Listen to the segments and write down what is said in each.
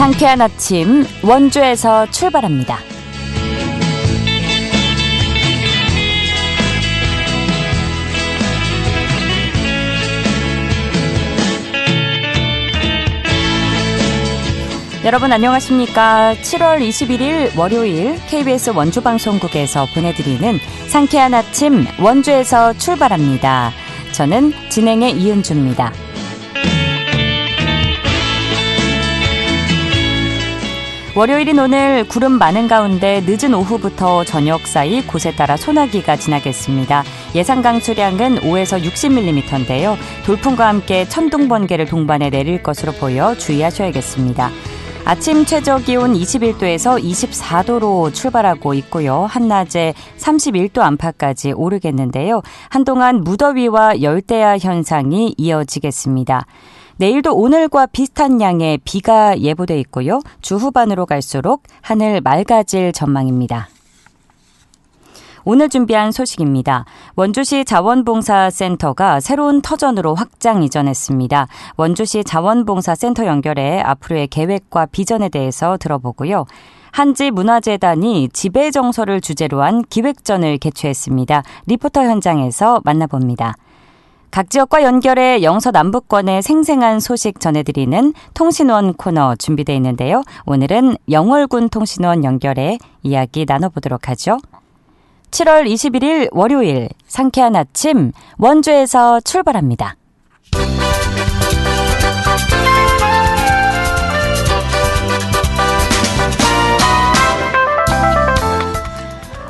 상쾌한 아침 원주에서 출발합니다. 여러분 안녕하십니까? 7월 21일 월요일 KBS 원주방송국에서 보내드리는 상쾌한 아침 원주에서 출발합니다. 저는 진행의 이은주입니다. 월요일인 오늘 구름 많은 가운데 늦은 오후부터 저녁 사이 곳에 따라 소나기가 지나겠습니다. 예상 강수량은 5에서 60mm인데요. 돌풍과 함께 천둥 번개를 동반해 내릴 것으로 보여 주의하셔야겠습니다. 아침 최저 기온 21도에서 24도로 출발하고 있고요. 한낮에 31도 안팎까지 오르겠는데요. 한동안 무더위와 열대야 현상이 이어지겠습니다. 내일도 오늘과 비슷한 양의 비가 예보돼 있고요. 주 후반으로 갈수록 하늘 맑아질 전망입니다. 오늘 준비한 소식입니다. 원주시 자원봉사센터가 새로운 터전으로 확장 이전했습니다. 원주시 자원봉사센터 연결해 앞으로의 계획과 비전에 대해서 들어보고요. 한지문화재단이 지배정서를 주제로 한 기획전을 개최했습니다. 리포터 현장에서 만나봅니다. 각 지역과 연결해 영서남북권의 생생한 소식 전해드리는 통신원 코너 준비되어 있는데요. 오늘은 영월군 통신원 연결해 이야기 나눠보도록 하죠. 7월 21일 월요일 상쾌한 아침 원주에서 출발합니다.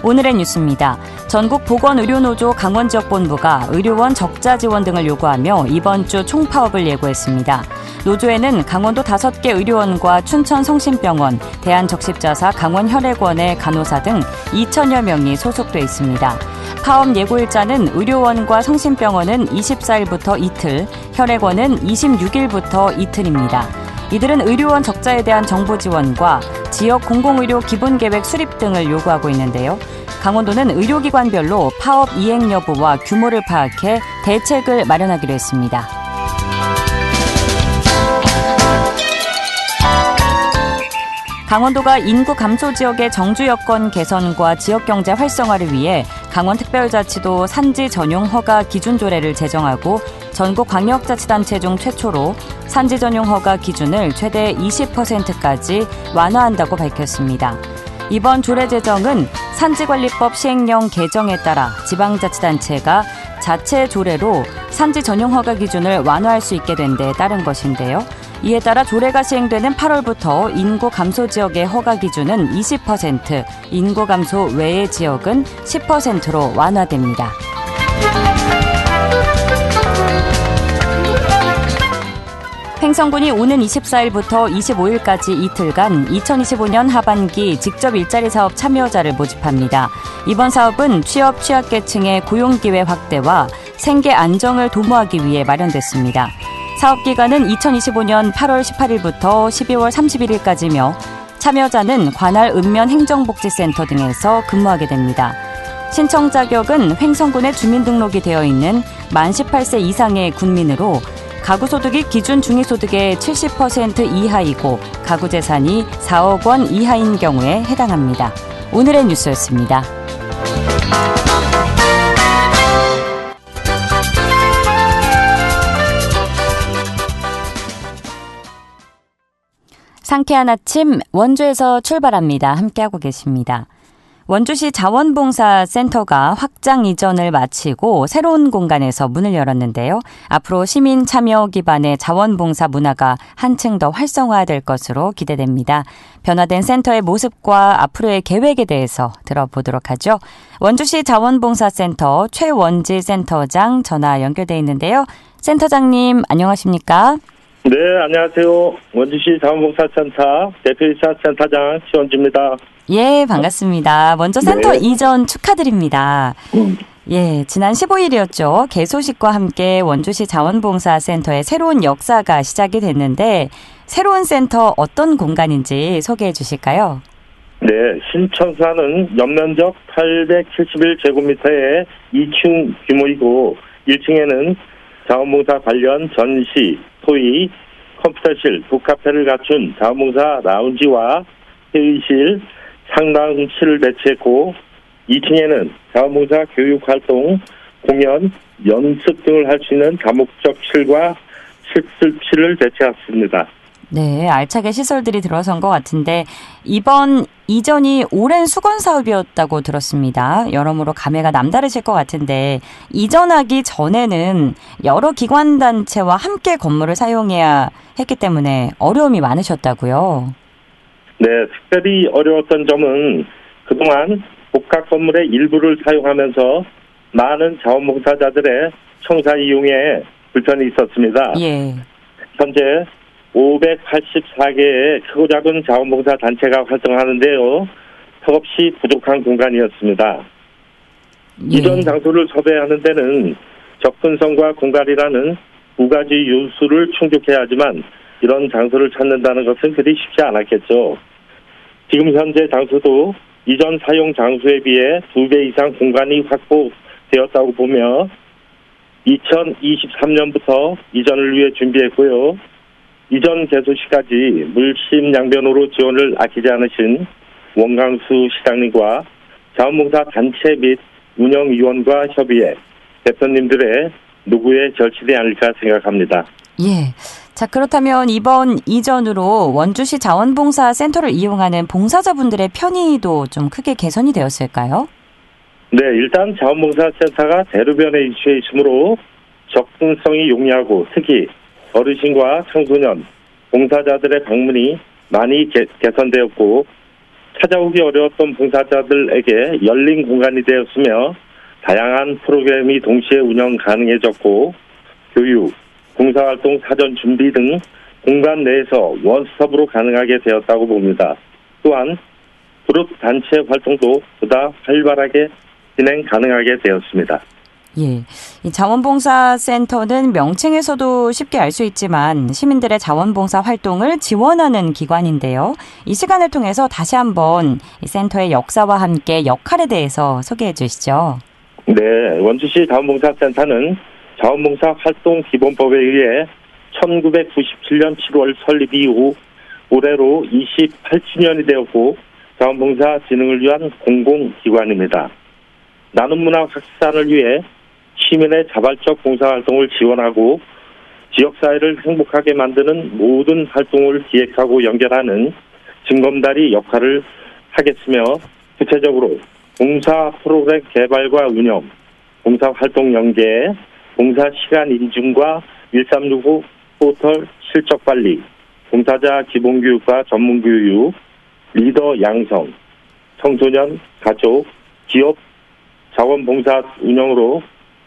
오늘의 뉴스입니다. 전국보건의료노조 강원지역본부가 의료원 적자 지원 등을 요구하며 이번 주 총파업을 예고했습니다. 노조에는 강원도 5개 의료원과 춘천성심병원, 대한적십자사 강원혈액원의 간호사 등 2천여 명이 소속돼 있습니다. 파업 예고일자는 의료원과 성심병원은 24일부터 이틀, 혈액원은 26일부터 이틀입니다. 이들은 의료원 적자에 대한 정보 지원과 지역 공공의료 기본계획 수립 등을 요구하고 있는데요. 강원도는 의료기관별로 파업 이행 여부와 규모를 파악해 대책을 마련하기로 했습니다. 강원도가 인구 감소 지역의 정주 여건 개선과 지역경제 활성화를 위해 강원특별자치도 산지 전용 허가 기준 조례를 제정하고 전국 광역자치단체 중 최초로 산지 전용 허가 기준을 최대 20%까지 완화한다고 밝혔습니다. 이번 조례 제정은 산지관리법 시행령 개정에 따라 지방자치단체가 자체 조례로 산지 전용 허가 기준을 완화할 수 있게 된 데 따른 것인데요. 이에 따라 조례가 시행되는 8월부터 인구 감소 지역의 허가 기준은 20%, 인구 감소 외의 지역은 10%로 완화됩니다. 횡성군이 오는 24일부터 25일까지 이틀간 2025년 하반기 직접 일자리 사업 참여자를 모집합니다. 이번 사업은 취업 취약계층의 고용기회 확대와 생계 안정을 도모하기 위해 마련됐습니다. 사업기간은 2025년 8월 18일부터 12월 31일까지며 참여자는 관할 읍면행정복지센터 등에서 근무하게 됩니다. 신청 자격은 횡성군에 주민등록이 되어 있는 만 18세 이상의 군민으로 가구소득이 기준 중위소득의 70% 이하이고 가구 재산이 4억 원 이하인 경우에 해당합니다. 오늘의 뉴스였습니다. 상쾌한 아침 원주에서 출발합니다. 함께하고 계십니다. 원주시 자원봉사센터가 확장 이전을 마치고 새로운 공간에서 문을 열었는데요. 앞으로 시민 참여 기반의 자원봉사 문화가 한층 더 활성화될 것으로 기대됩니다. 변화된 센터의 모습과 앞으로의 계획에 대해서 들어보도록 하죠. 원주시 자원봉사센터 최원지 센터장 전화 연결돼 있는데요. 센터장님 안녕하십니까? 네, 안녕하세요. 원주시 자원봉사센터 대표이사 센터장 최원지입니다. 예, 반갑습니다. 먼저 센터 이전 축하드립니다. 예, 지난 15일이었죠. 개소식과 함께 원주시 자원봉사센터의 새로운 역사가 시작이 됐는데 새로운 센터 어떤 공간인지 소개해 주실까요? 네, 신청사는 연면적 871제곱미터의 2층 규모이고 1층에는 자원봉사 관련 전시, 토의, 컴퓨터실, 북카페를 갖춘 자원봉사 라운지와 회의실, 상담실을 배치했고 2층에는 자원봉사 교육활동, 공연, 연습 등을 할 수 있는 다목적실과 실습실을 배치했습니다. 네, 알차게 시설들이 들어선 것 같은데 이번 이전이 오랜 수건 사업이었다고 들었습니다. 여러모로 감회가 남다르실 것 같은데 이전하기 전에는 여러 기관단체와 함께 건물을 사용해야 했기 때문에 어려움이 많으셨다고요? 네, 특별히 어려웠던 점은 그동안 복합 건물의 일부를 사용하면서 많은 자원봉사자들의 청사 이용에 불편이 있었습니다. 예. 현재 584개의 크고 작은 자원봉사 단체가 활동하는데요. 턱없이 부족한 공간이었습니다. 예. 이전 장소를 섭외하는 데는 접근성과 공간이라는 두 가지 요소를 충족해야 하지만 이런 장소를 찾는다는 것은 그리 쉽지 않았겠죠. 지금 현재 장소도 이전 사용 장소에 비해 2배 이상 공간이 확보되었다고 보며 2023년부터 이전을 위해 준비했고요. 이전 개소 시까지 물심양변으로 지원을 아끼지 않으신 원강수 시장님과 자원봉사 단체 및 운영위원과 협의해 대표님들의 노고에 절실히 않을까 생각합니다. 예. 자, 그렇다면 이번 이전으로 원주시 자원봉사센터를 이용하는 봉사자분들의 편의도 좀 크게 개선이 되었을까요? 네, 일단 자원봉사센터가 대로변에 위치해 있으므로 접근성이 용이하고 특히 어르신과 청소년, 봉사자들의 방문이 많이 개선되었고 찾아오기 어려웠던 봉사자들에게 열린 공간이 되었으며 다양한 프로그램이 동시에 운영 가능해졌고 교육, 봉사활동 사전 준비 등 공간 내에서 원스톱으로 가능하게 되었다고 봅니다. 또한 그룹 단체 활동도 보다 활발하게 진행 가능하게 되었습니다. 예. 이 자원봉사센터는 명칭에서도 쉽게 알 수 있지만 시민들의 자원봉사 활동을 지원하는 기관인데요. 이 시간을 통해서 다시 한번 이 센터의 역사와 함께 역할에 대해서 소개해 주시죠. 네, 원주시 자원봉사센터는 자원봉사 활동 기본법에 의해 1997년 7월 설립 이후 올해로 28주년이 되었고 자원봉사 진흥을 위한 공공기관입니다. 나눔 문화 확산을 위해 시민의 자발적 봉사활동을 지원하고 지역사회를 행복하게 만드는 모든 활동을 기획하고 연결하는 징검다리 역할을 하겠으며 구체적으로 봉사 프로그램 개발과 운영, 봉사활동 연계, 봉사시간 인증과 1365 포털 실적관리, 봉사자 기본교육과 전문교육, 리더 양성, 청소년, 가족, 기업, 자원봉사 운영으로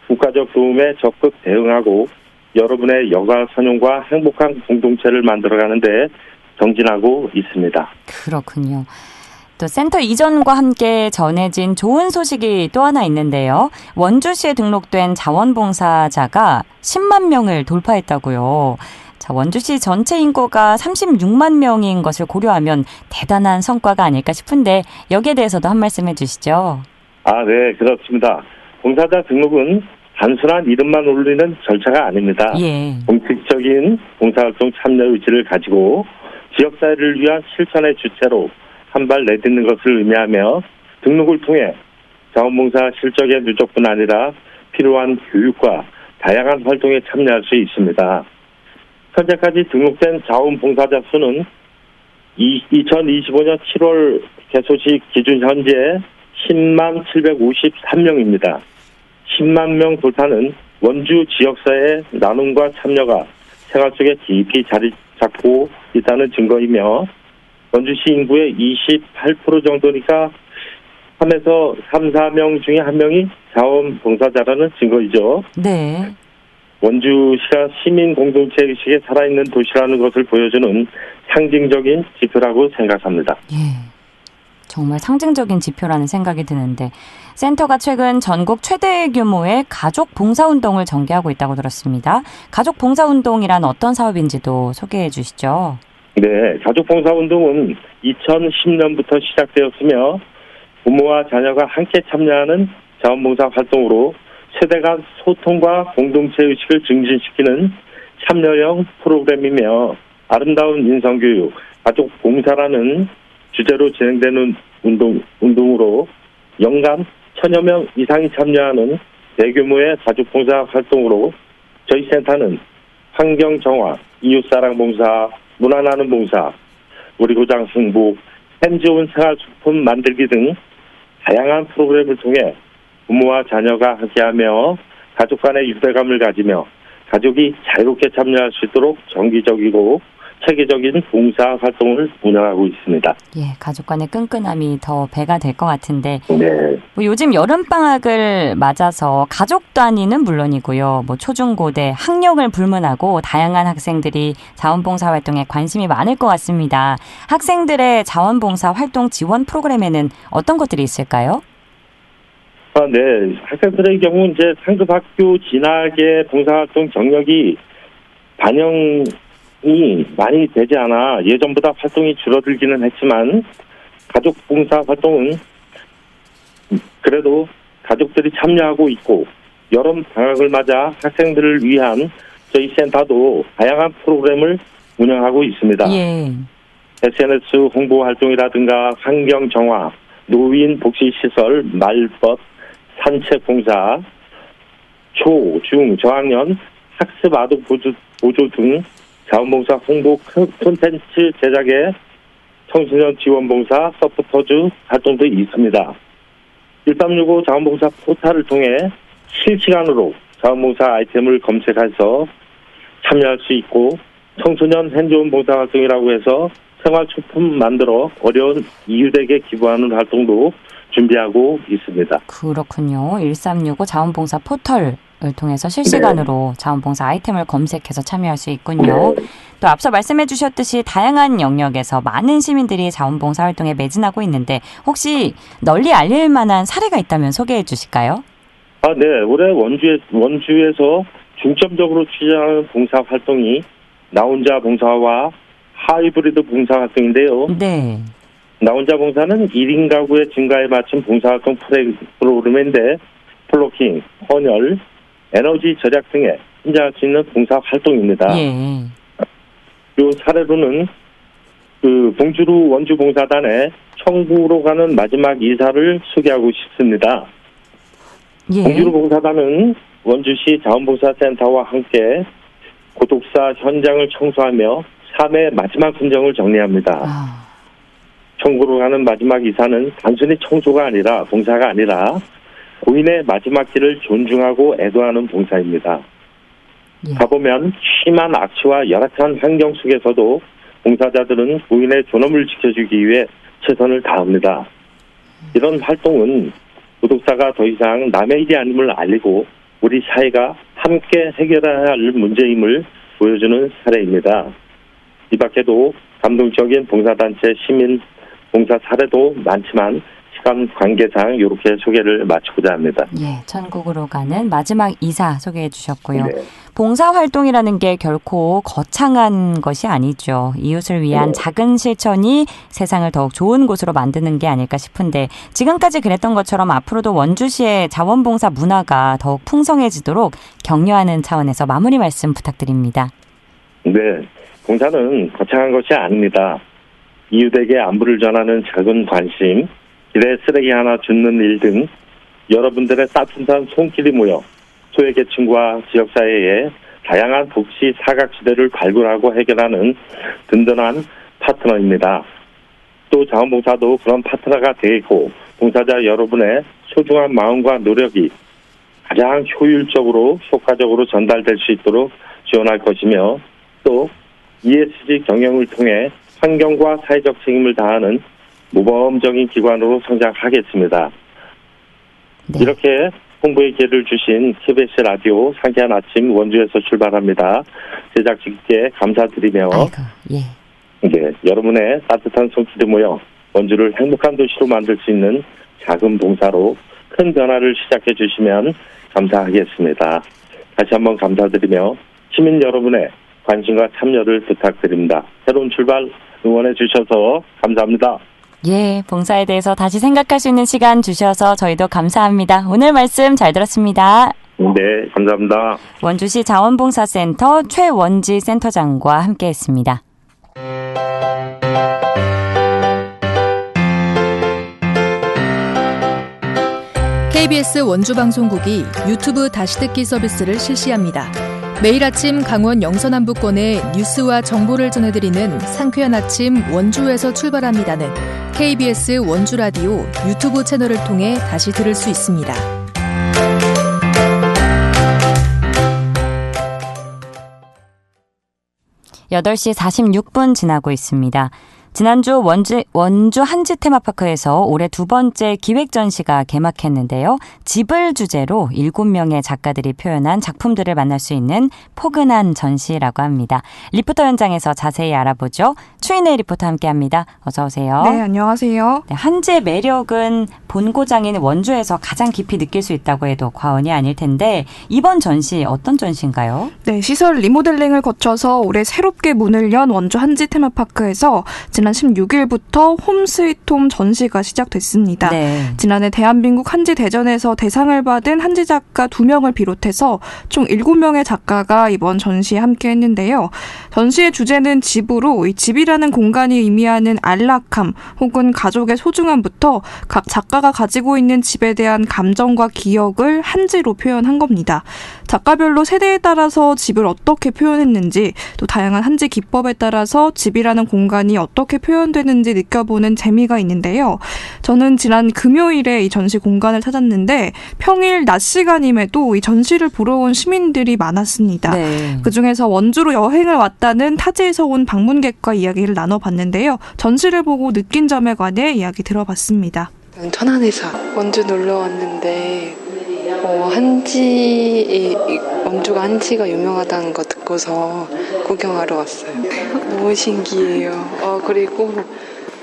국가적 도움에 적극 대응하고 여러분의 여가 선용과 행복한 공동체를 만들어가는데 정진하고 있습니다. 그렇군요. 또 센터 이전과 함께 전해진 좋은 소식이 또 하나 있는데요. 원주시에 등록된 자원봉사자가 10만 명을 돌파했다고요. 자, 원주시 전체 인구가 36만 명인 것을 고려하면 대단한 성과가 아닐까 싶은데 여기에 대해서도 한 말씀 해주시죠. 네, 그렇습니다. 봉사자 등록은 단순한 이름만 올리는 절차가 아닙니다. 예. 공식적인 봉사활동 참여 의지를 가지고 지역사회를 위한 실천의 주체로 한 발 내딛는 것을 의미하며 등록을 통해 자원봉사 실적의 누적뿐 아니라 필요한 교육과 다양한 활동에 참여할 수 있습니다. 현재까지 등록된 자원봉사자 수는 2025년 7월 개소식 기준 현재 10만 753명입니다. 10만 명 돌파는 원주 지역사회의 나눔과 참여가 생활 속에 깊이 자리 잡고 있다는 증거이며 원주시 인구의 28% 정도니까 3에서 3, 4명 중에 1명이 자원봉사자라는 증거이죠. 네. 원주시가 시민 공동체 의식에 살아있는 도시라는 것을 보여주는 상징적인 지표라고 생각합니다. 예. 정말 상징적인 지표라는 생각이 드는데 센터가 최근 전국 최대 규모의 가족 봉사운동을 전개하고 있다고 들었습니다. 가족 봉사운동이란 어떤 사업인지도 소개해 주시죠. 네, 가족봉사운동은 2010년부터 시작되었으며 부모와 자녀가 함께 참여하는 자원봉사 활동으로 세대 간 소통과 공동체 의식을 증진시키는 참여형 프로그램이며 아름다운 인성교육, 가족 봉사라는 주제로 진행되는 운동으로 연간 1,000여 명 이상이 참여하는 대규모의 가족 봉사 활동으로 저희 센터는 환경 정화, 이웃사랑 봉사, 문화 나눔 봉사, 우리 고장 승부, 햄 좋은 생활소품 만들기 등 다양한 프로그램을 통해 부모와 자녀가 함께하며 가족 간의 유대감을 가지며 가족이 자유롭게 참여할 수 있도록 정기적이고 체계적인 봉사 활동을 운영하고 있습니다. 예, 가족 간의 끈끈함이 더 배가 될 것 같은데 네. 요즘 여름방학을 맞아서 가족 단위는 물론이고요. 초중고대, 학력을 불문하고 다양한 학생들이 자원봉사 활동에 관심이 많을 것 같습니다. 학생들의 자원봉사 활동 지원 프로그램에는 어떤 것들이 있을까요? 네. 학생들의 경우 이제 상급 학교 진학의 봉사활동 경력이 반영이 많이 되지 않아 예전보다 활동이 줄어들기는 했지만 가족 봉사 활동은 그래도 가족들이 참여하고 있고 여름 방학을 맞아 학생들을 위한 저희 센터도 다양한 프로그램을 운영하고 있습니다. 예. SNS 홍보 활동이라든가 환경 정화, 노인 복지 시설, 말벗, 산책 봉사, 초, 중, 저학년 학습 아동 보조 등 자원봉사 홍보 콘텐츠 제작에 청소년 지원봉사 서포터즈 활동도 있습니다. 1365 자원봉사 포털을 통해 실시간으로 자원봉사 아이템을 검색해서 참여할 수 있고 청소년 핸즈온 봉사 활동이라고 해서 생활용품 만들어 어려운 이웃에게 기부하는 활동도 준비하고 있습니다. 그렇군요. 1365 자원봉사 포털을 통해서 실시간으로 네. 자원봉사 아이템을 검색해서 참여할 수 있군요. 네. 또 앞서 말씀해 주셨듯이 다양한 영역에서 많은 시민들이 자원봉사 활동에 매진하고 있는데 혹시 널리 알릴 만한 사례가 있다면 소개해 주실까요? 네. 올해 원주에서 중점적으로 추진하는 봉사 활동이 나 혼자 봉사와 하이브리드 봉사 활동인데요. 네. 나 혼자 봉사는 1인 가구의 증가에 맞춘 봉사활동 프로그램인데 플로킹, 헌혈, 에너지 절약 등에 참여할 수 있는 봉사 활동입니다. 예. 이 사례로는 봉주루 원주 봉사단의 청구로 가는 마지막 이사를 소개하고 싶습니다. 예. 봉주루 봉사단은 원주시 자원봉사센터와 함께 고독사 현장을 청소하며 삶의 마지막 순정을 정리합니다. 청구로 가는 마지막 이사는 단순히 청소가 아니라 봉사가 아니라 고인의 마지막 길을 존중하고 애도하는 봉사입니다. 예. 가보면 심한 악취와 열악한 환경 속에서도 봉사자들은 고인의 존엄을 지켜주기 위해 최선을 다합니다. 이런 활동은 고독사가 더 이상 남의 일이 아님을 알리고 우리 사회가 함께 해결해야 할 문제임을 보여주는 사례입니다. 이 밖에도 감동적인 봉사단체 시민 봉사 사례도 많지만 시간 관계상 이렇게 소개를 마치고자 합니다. 예, 천국으로 가는 마지막 이사 소개해 주셨고요. 네. 봉사활동이라는 게 결코 거창한 것이 아니죠. 이웃을 위한 작은 실천이 세상을 더욱 좋은 곳으로 만드는 게 아닐까 싶은데 지금까지 그랬던 것처럼 앞으로도 원주시의 자원봉사 문화가 더욱 풍성해지도록 격려하는 차원에서 마무리 말씀 부탁드립니다. 네, 봉사는 거창한 것이 아닙니다. 이웃에게 안부를 전하는 작은 관심, 길에 쓰레기 하나 줍는 일 등 여러분들의 따뜻한 손길이 모여 소외계층과 지역사회에 다양한 복지 사각지대를 발굴하고 해결하는 든든한 파트너입니다. 또 자원봉사도 그런 파트너가 되겠고 봉사자 여러분의 소중한 마음과 노력이 가장 효율적으로 효과적으로 전달될 수 있도록 지원할 것이며 또 ESG 경영을 통해 환경과 사회적 책임을 다하는 모범적인 기관으로 성장하겠습니다. 네. 이렇게 홍보의 기회를 주신 KBS 라디오 상쾌한 아침 원주에서 출발합니다. 제작진께 감사드리며 네, 여러분의 따뜻한 손길이 모여 원주를 행복한 도시로 만들 수 있는 작은 봉사로 큰 변화를 시작해 주시면 감사하겠습니다. 다시 한번 감사드리며 시민 여러분의 관심과 참여를 부탁드립니다. 새로운 출발 응원해 주셔서 감사합니다. 예, 봉사에 대해서 다시 생각할 수 있는 시간 주셔서 저희도 감사합니다. 오늘 말씀 잘 들었습니다. 네, 감사합니다. 원주시 자원봉사센터 최원지 센터장과 함께했습니다. KBS 원주방송국이 유튜브 다시 듣기 서비스를 실시합니다. 매일 아침 강원 영서남부권의 뉴스와 정보를 전해드리는 상쾌한 아침 원주에서 출발합니다는 KBS 원주라디오 유튜브 채널을 통해 다시 들을 수 있습니다. 8시 46분 지나고 있습니다. 지난주 원주 한지 테마파크에서 올해 두 번째 기획전시가 개막했는데요. 집을 주제로 7명의 작가들이 표현한 작품들을 만날 수 있는 포근한 전시라고 합니다. 리포터 현장에서 자세히 알아보죠. 추인혜 리포터 함께합니다. 어서 오세요. 네, 안녕하세요. 네, 한지의 매력은 본고장인 원주에서 가장 깊이 느낄 수 있다고 해도 과언이 아닐 텐데 이번 전시 어떤 전시인가요? 네, 시설 리모델링을 거쳐서 올해 새롭게 문을 연 원주 한지 테마파크에서 지난 16일부터 홈 스위트 홈 전시가 시작됐습니다. 네. 지난해 대한민국 한지 대전에서 대상을 받은 한지 작가 2명을 비롯해서 총 7명의 작가가 이번 전시에 함께 했는데요. 전시의 주제는 집으로 이 집이라는 공간이 의미하는 안락함 혹은 가족의 소중함부터 각 작가가 가지고 있는 집에 대한 감정과 기억을 한지로 표현한 겁니다. 작가별로 세대에 따라서 집을 어떻게 표현했는지 또 다양한 한지 기법에 따라서 집이라는 공간이 어떻게 표현되는지 느껴보는 재미가 있는데요. 저는 지난 금요일에 이 전시 공간을 찾았는데 평일 낮 시간임에도 이 전시를 보러 온 시민들이 많았습니다. 네. 그중에서 원주로 여행을 왔다는 타지에서 온 방문객과 이야기를 나눠봤는데요. 전시를 보고 느낀 점에 관해 이야기 들어봤습니다. 천안에서 원주 놀러 왔는데 원주가 한지가 유명하다는 거 듣고서 구경하러 왔어요. 너무 신기해요. 그리고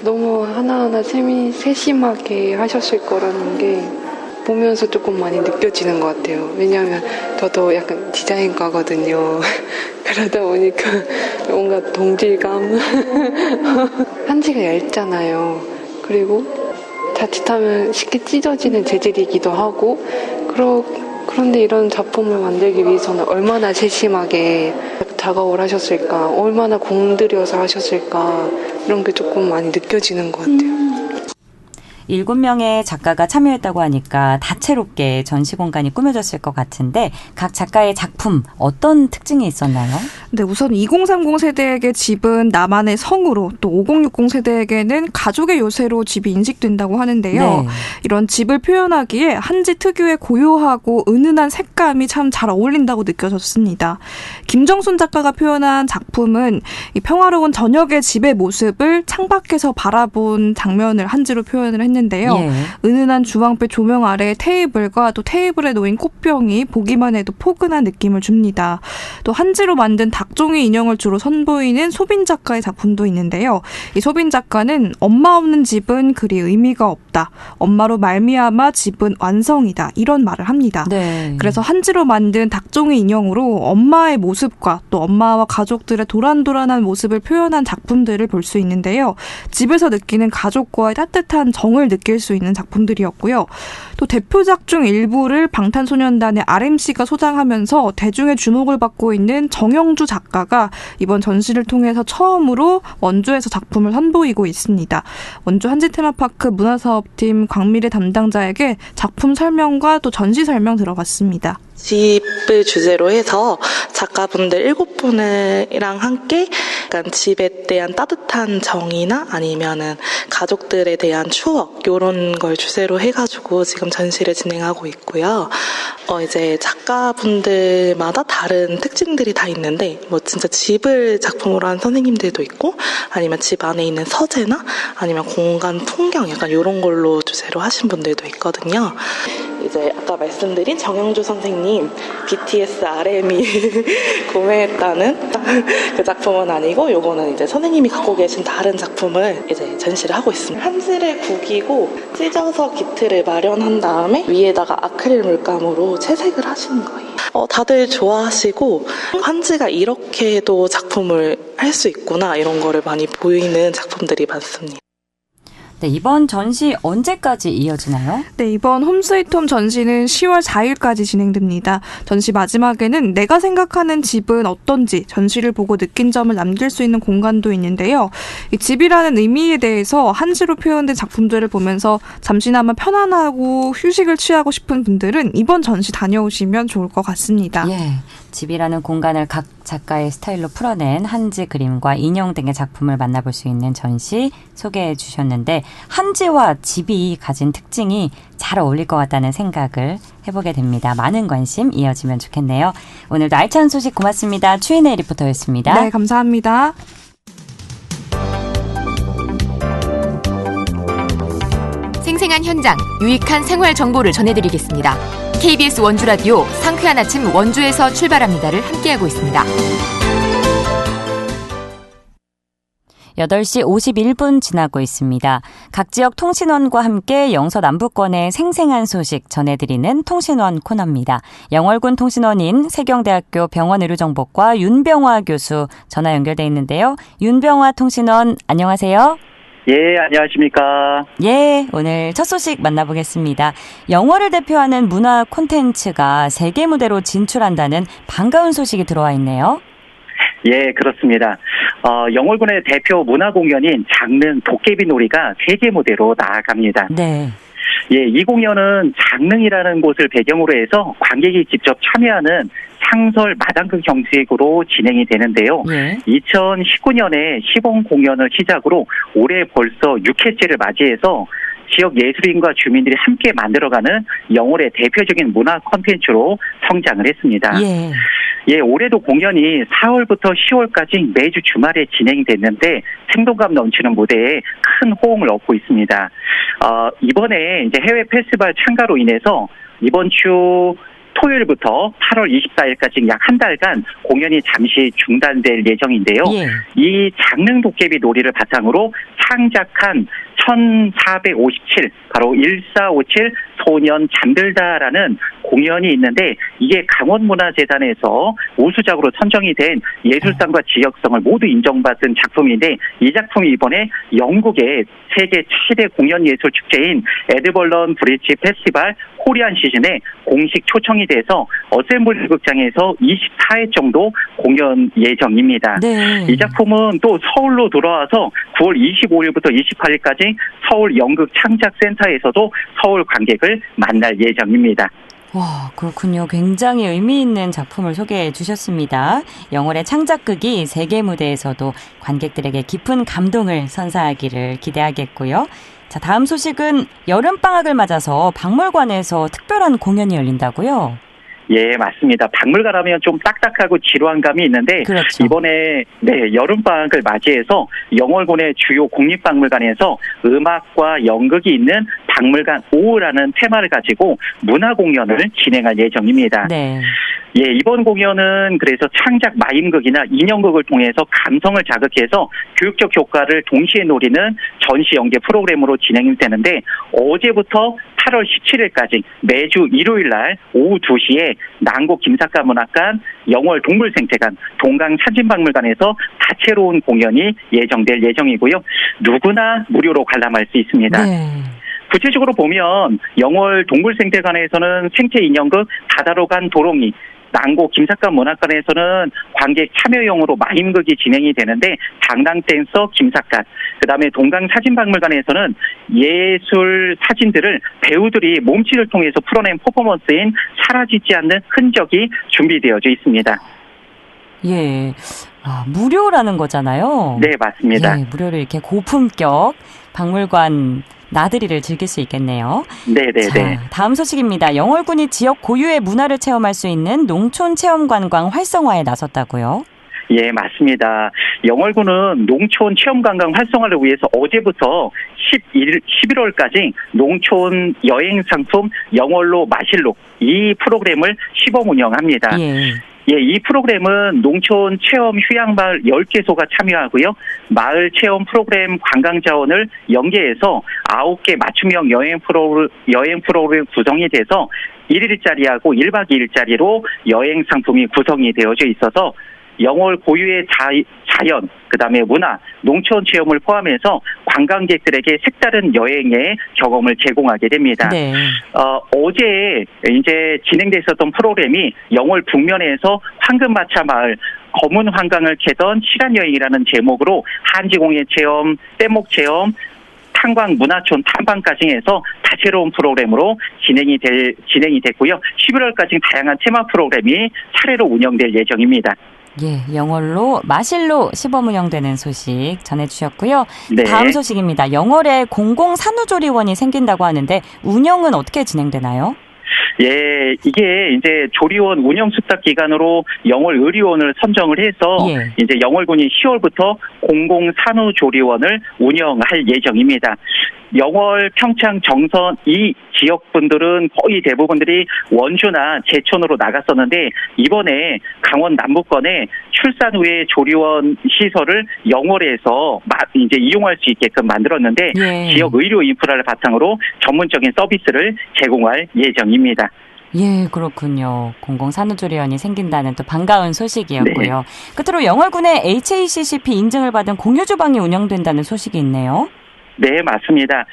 너무 하나하나 세심하게 하셨을 거라는 게 보면서 조금 많이 느껴지는 것 같아요. 왜냐하면 저도 약간 디자인과거든요. 그러다 보니까 뭔가 동질감. 한지가 얇잖아요. 그리고 자칫하면 쉽게 찢어지는 재질이기도 하고 그런데 이런 작품을 만들기 위해서는 얼마나 세심하게 작업을 하셨을까, 얼마나 공들여서 하셨을까 이런 게 조금 많이 느껴지는 것 같아요. 7명의 작가가 참여했다고 하니까 다채롭게 전시 공간이 꾸며졌을 것 같은데 각 작가의 작품 어떤 특징이 있었나요? 네, 우선 2030 세대에게 집은 나만의 성으로 또 5060 세대에게는 가족의 요새로 집이 인식된다고 하는데요. 네. 이런 집을 표현하기에 한지 특유의 고요하고 은은한 색감이 참 잘 어울린다고 느껴졌습니다. 김정순 작가가 표현한 작품은 이 평화로운 저녁의 집의 모습을 창밖에서 바라본 장면을 한지로 표현을 했는데요. 예. 은은한 주황빛 조명 아래 테이블과 또 테이블에 놓인 꽃병이 보기만 해도 포근한 느낌을 줍니다. 또 한지로 만든 닭종이 인형을 주로 선보이는 소빈 작가의 작품도 있는데요. 이 소빈 작가는 엄마 없는 집은 그리 의미가 없다. 엄마로 말미암아 집은 완성이다. 이런 말을 합니다. 네. 그래서 한지로 만든 닭종이 인형으로 엄마의 모습과 또 엄마와 가족들의 도란도란한 모습을 표현한 작품들을 볼 수 있는데요. 집에서 느끼는 가족과의 따뜻한 정을 느낄 수 있는 작품들이었고요. 또 대표작 중 일부를 방탄소년단의 RMC가 소장하면서 대중의 주목을 받고 있는 정영주 작가가 이번 전시를 통해서 처음으로 원주에서 작품을 선보이고 있습니다. 원주 한지 테마파크 문화사업팀 광미래 담당자에게 작품 설명과 또 전시 설명 들어봤습니다. 집을 주제로 해서 작가분들 7분이랑 함께 약간 집에 대한 따뜻한 정이나 아니면은 가족들에 대한 추억 이런 걸 주제로 해가지고 지금 전시를 진행하고 있고요. 이제 작가분들마다 다른 특징들이 다 있는데 뭐 진짜 집을 작품으로 한 선생님들도 있고 아니면 집 안에 있는 서재나 아니면 공간 풍경 약간 이런 걸로 주제로 하신 분들도 있거든요. 이제 아까 말씀드린 정영주 선생님 BTS RM이 구매했다는 그 작품은 아니고 요거는 이제 선생님이 갖고 계신 다른 작품을 이제 전시를 하고 있습니다. 한지를 구기고 찢어서 기틀을 마련한 다음에 위에다가 아크릴 물감으로 채색을 하시는 거예요. 다들 좋아하시고 한지가 이렇게도 작품을 할 수 있구나 이런 거를 많이 보이는 작품들이 많습니다. 네, 이번 전시 언제까지 이어지나요? 네, 이번 홈스위트홈 전시는 10월 4일까지 진행됩니다. 전시 마지막에는 내가 생각하는 집은 어떤지 전시를 보고 느낀 점을 남길 수 있는 공간도 있는데요. 이 집이라는 의미에 대해서 한지로 표현된 작품들을 보면서 잠시나마 편안하고 휴식을 취하고 싶은 분들은 이번 전시 다녀오시면 좋을 것 같습니다. 예, 집이라는 공간을 각 작가의 스타일로 풀어낸 한지 그림과 인형 등의 작품을 만나볼 수 있는 전시 소개해 주셨는데 한지와 집이 가진 특징이 잘 어울릴 것 같다는 생각을 해보게 됩니다. 많은 관심 이어지면 좋겠네요. 오늘도 알찬 소식 고맙습니다. 추인혜 리포터였습니다. 네, 감사합니다. 생생한 현장, 유익한 생활 정보를 전해드리겠습니다. KBS 원주라디오 상쾌한 아침 원주에서 출발합니다를 함께하고 있습니다. 8시 51분 지나고 있습니다. 각 지역 통신원과 함께 영서 남부권의 생생한 소식 전해드리는 통신원 코너입니다. 영월군 통신원인 세경대학교 병원의료정보과 윤병화 교수 전화 연결돼 있는데요. 윤병화 통신원 안녕하세요. 예, 안녕하십니까. 예, 오늘 첫 소식 만나보겠습니다. 영월을 대표하는 문화 콘텐츠가 세계 무대로 진출한다는 반가운 소식이 들어와 있네요. 예, 그렇습니다. 영월군의 대표 문화 공연인 장릉 도깨비 놀이가 세계 무대로 나아갑니다. 네. 예, 이 공연은 장릉이라는 곳을 배경으로 해서 관객이 직접 참여하는 상설 마당극 형식으로 진행이 되는데요. 예. 2019년에 시범 공연을 시작으로 올해 벌써 6회째를 맞이해서 지역 예술인과 주민들이 함께 만들어가는 영월의 대표적인 문화 콘텐츠로 성장을 했습니다. 예. 예, 올해도 공연이 4월부터 10월까지 매주 주말에 진행이 됐는데 생동감 넘치는 무대에 큰 호응을 얻고 있습니다. 이번에 이제 해외 페스티벌 참가로 인해서 이번 주 토요일부터 8월 24일까지 약 한 달간 공연이 잠시 중단될 예정인데요. 예. 이 장릉 도깨비 놀이를 바탕으로 창작한 1457 바로 1457 소년 잠들다라는 공연이 있는데 이게 강원문화재단에서 우수작으로 선정이 된 예술성과 지역성을 모두 인정받은 작품인데 이 작품이 이번에 영국의 세계 최대 공연예술 축제인 에드벌런 브리지 페스티벌 코리안 시즌에 공식 초청이 돼서 어셈블리 극장에서 24회 정도 공연 예정입니다. 네. 이 작품은 또 서울로 돌아와서 9월 25일부터 28일까지 서울 연극 창작센터에서도 서울 관객을 만날 예정입니다. 와, 그렇군요. 굉장히 의미 있는 작품을 소개해 주셨습니다. 영월의 창작극이 세계 무대에서도 관객들에게 깊은 감동을 선사하기를 기대하겠고요. 자, 다음 소식은 여름방학을 맞아서 박물관에서 특별한 공연이 열린다고요? 예, 맞습니다. 박물관 하면 좀 딱딱하고 지루한 감이 있는데 그렇죠. 이번에 여름방학을 맞이해서 영월군의 주요 국립박물관에서 음악과 연극이 있는 박물관 오후라는 테마를 가지고 문화공연을 진행할 예정입니다. 네. 예, 이번 공연은 그래서 창작 마임극이나 인형극을 통해서 감성을 자극해서 교육적 효과를 동시에 노리는 전시 연계 프로그램으로 진행이 되는데 어제부터 8월 17일까지 매주 일요일 날 오후 2시에 난곡 김삿갓 문학관, 영월 동물생태관, 동강 사진박물관에서 다채로운 공연이 예정될 예정이고요. 누구나 무료로 관람할 수 있습니다. 네. 구체적으로 보면 영월 동물생태관에서는 생태인형극 바다로 간 도롱이, 난곡 김삿갓 문학관에서는 관객 참여용으로 마임극이 진행이 되는데 당당댄서 김삿갓, 그다음에 동강 사진박물관에서는 예술 사진들을 배우들이 몸짓을 통해서 풀어낸 퍼포먼스인 사라지지 않는 흔적이 준비되어져 있습니다. 예. 무료라는 거잖아요. 네, 맞습니다. 예, 무료로 이렇게 고품격 박물관 나들이를 즐길 수 있겠네요. 네네네. 자, 다음 소식입니다. 영월군이 지역 고유의 문화를 체험할 수 있는 농촌 체험관광 활성화에 나섰다고요? 예, 맞습니다. 영월군은 농촌 체험관광 활성화를 위해서 어제부터 11월까지 농촌 여행 상품 영월로 마실록 이 프로그램을 시범 운영합니다. 예. 예, 이 프로그램은 농촌 체험 휴양마을 10개소가 참여하고요. 마을 체험 프로그램 관광 자원을 연계해서 9개 맞춤형 여행 프로그램 구성이 돼서 1일짜리하고 1박 2일짜리로 여행 상품이 구성이 되어져 있어서 영월 고유의 자연, 그다음에 문화, 농촌 체험을 포함해서 관광객들에게 색다른 여행의 경험을 제공하게 됩니다. 네. 어제 이제 진행됐었던 프로그램이 영월 북면에서 황금마차 마을 검은 한강을 캐던 시간여행이라는 제목으로 한지공예 체험, 뗏목 체험, 탄광 문화촌 탐방까지 해서 다채로운 프로그램으로 진행이 됐고요. 11월까지 다양한 테마 프로그램이 차례로 운영될 예정입니다. 예, 영월로 마실로 시범 운영되는 소식 전해주셨고요. 네. 다음 소식입니다. 영월에 공공산후조리원이 생긴다고 하는데 운영은 어떻게 진행되나요? 예, 이게 이제 조리원 운영 수탁 기관으로 영월 의료원을 선정을 해서 이제 영월군이 10월부터 공공산후조리원을 운영할 예정입니다. 영월, 평창, 정선 이 지역 분들은 거의 대부분들이 원주나 제천으로 나갔었는데 이번에 강원 남부권에 출산 후에 조리원 시설을 영월에서 이제 이용할 수 있게끔 만들었는데 지역 의료 인프라를 바탕으로 전문적인 서비스를 제공할 예정입니다. 예, 그렇군요. 공공산후조리원이 생긴다는 또 반가운 소식이었고요. 끝으로 영월군에 HACCP 인증을 받은 공유주방이 운영된다는 소식이 있네요. 네, 맞습니다.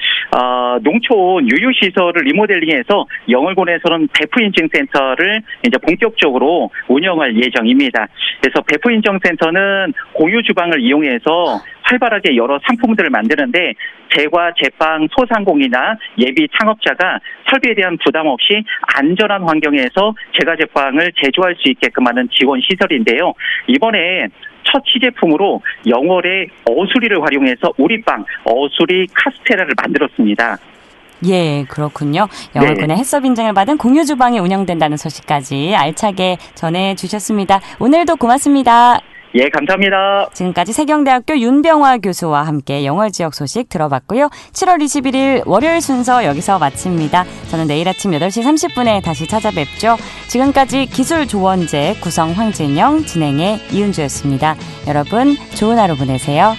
농촌 유유시설을 리모델링해서 영월군에서는 배프인증센터를 이제 본격적으로 운영할 예정입니다. 그래서 배프인증센터는 공유주방을 이용해서 활발하게 여러 상품들을 만드는데 제과, 제빵, 소상공인이나 예비 창업자가 설비에 대한 부담 없이 안전한 환경에서 제과, 제빵을 제조할 수 있게끔 하는 지원 시설인데요. 이번에 첫 시제품으로 영월의 어수리를 활용해서 우리빵, 어수리 카스테라를 만들었습니다. 예, 그렇군요. 영월군의 햇섭 인증을 받은 공유주방이 운영된다는 소식까지 알차게 전해주셨습니다. 오늘도 고맙습니다. 예, 감사합니다. 지금까지 세경대학교 윤병화 교수와 함께 영월 지역 소식 들어봤고요. 7월 21일 월요일 순서 여기서 마칩니다. 저는 내일 아침 8시 30분에 다시 찾아뵙죠. 지금까지 기술조원제 구성 황진영, 진행의 이은주였습니다. 여러분 좋은 하루 보내세요.